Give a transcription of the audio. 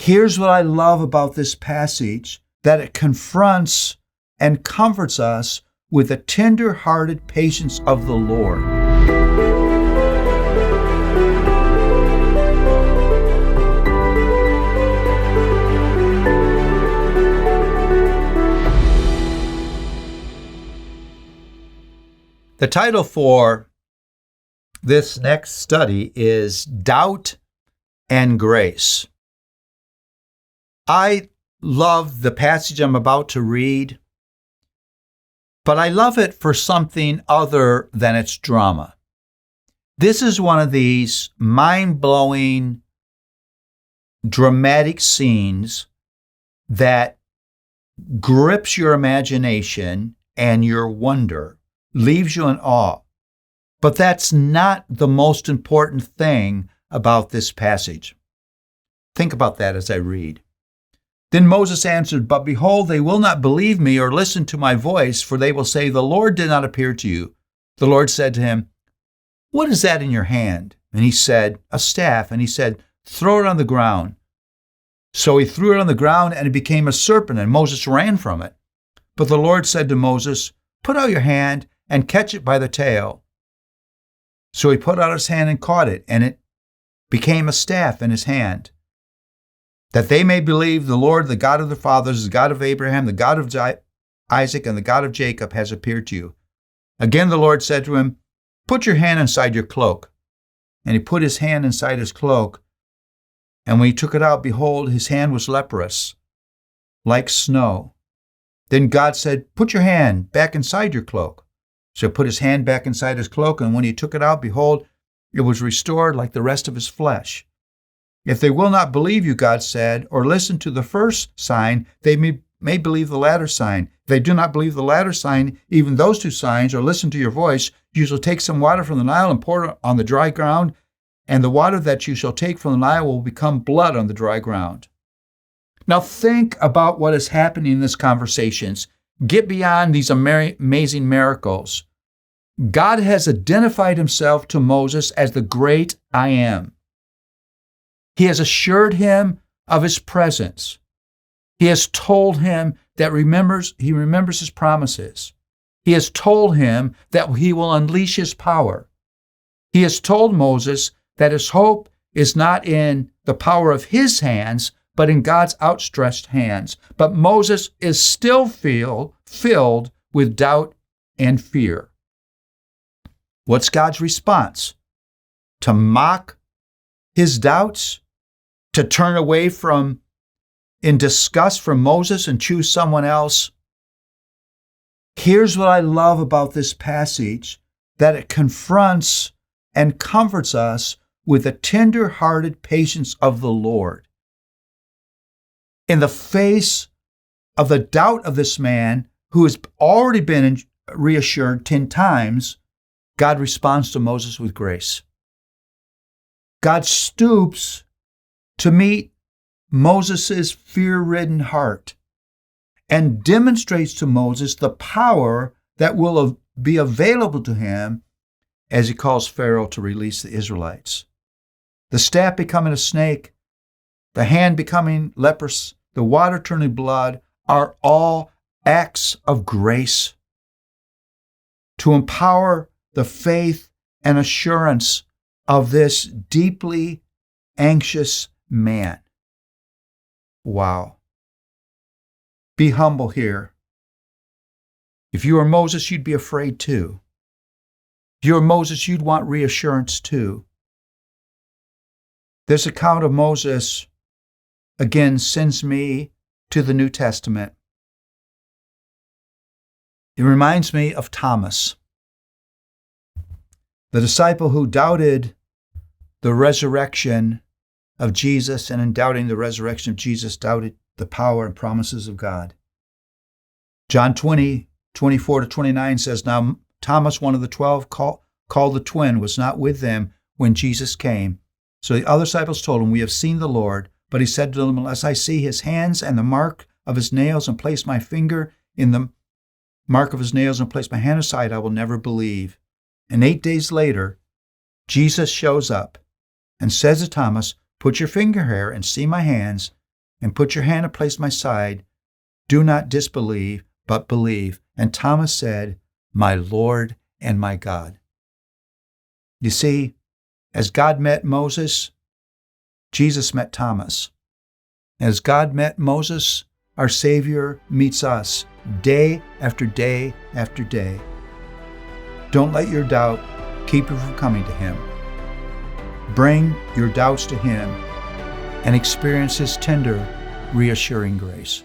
Here's what I love about this passage, that it confronts and comforts us with the tender-hearted patience of the Lord. The title for this next study is Doubt and Grace. I love the passage I'm about to read, but I love it for something other than its drama. This is one of these mind-blowing, dramatic scenes that grips your imagination and your wonder, leaves you in awe. But that's not the most important thing about this passage. Think about that as I read. Then Moses answered, "But behold, they will not believe me or listen to my voice, for they will say, 'The Lord did not appear to you.' The Lord said to him, 'What is that in your hand?' And he said, 'A staff.' And he said, 'Throw it on the ground.' So he threw it on the ground, and it became a serpent, and Moses ran from it. But the Lord said to Moses, 'Put out your hand and catch it by the tail.' So he put out his hand and caught it, and it became a staff in his hand, that they may believe the Lord, the God of their fathers, the God of Abraham, the God of Isaac, and the God of Jacob has appeared to you." Again the Lord said to him, "Put your hand inside your cloak." And he put his hand inside his cloak, and when he took it out, behold, his hand was leprous, like snow. Then God said, "Put your hand back inside your cloak." So he put his hand back inside his cloak, and when he took it out, behold, it was restored like the rest of his flesh. "If they will not believe you," God said, "or listen to the first sign, they may believe the latter sign. If they do not believe the latter sign, even those two signs, or listen to your voice, you shall take some water from the Nile and pour it on the dry ground, and the water that you shall take from the Nile will become blood on the dry ground." Now think about what is happening in these conversations. Get beyond these amazing miracles. God has identified himself to Moses as the great I am. He has assured him of his presence. He has told him that he remembers his promises. He has told him that he will unleash his power. He has told Moses that his hope is not in the power of his hands, but in God's outstretched hands. But Moses is still filled with doubt and fear. What's God's response? To mock his doubts? To turn away in disgust from Moses and choose someone else? Here's what I love about this passage, that it confronts and comforts us with the tender-hearted patience of the Lord. In the face of the doubt of this man, who has already been reassured 10 times, God responds to Moses with grace. God stoops to meet Moses' fear-ridden heart and demonstrates to Moses the power that will be available to him as he calls Pharaoh to release the Israelites. The staff becoming a snake, the hand becoming leprous, the water turning blood are all acts of grace to empower the faith and assurance of this deeply anxious man. Wow. Be humble here. If you were Moses, you'd be afraid too. If you were Moses, you'd want reassurance too. This account of Moses, again, sends me to the New Testament. It reminds me of Thomas, the disciple who doubted the resurrection of Jesus, and in doubting the resurrection of Jesus, doubted the power and promises of God. John 20:24-29 says, "Now Thomas, one of the 12, called the twin, was not with them when Jesus came. So the other disciples told him, 'We have seen the Lord.' But he said to them, 'Unless I see his hands and the mark of his nails, and place my finger in the mark of his nails, and place my hand aside, I will never believe.' And 8 days later, Jesus shows up and says to Thomas, 'Put your finger here and see my hands, and put your hand and place my side. Do not disbelieve, but believe. And Thomas said, My Lord and my God. You see, as God met Moses, Jesus met Thomas. As God met Moses, our Savior meets us day after day after day. Don't let your doubt keep you from coming to Him. Bring your doubts to Him and experience His tender, reassuring grace.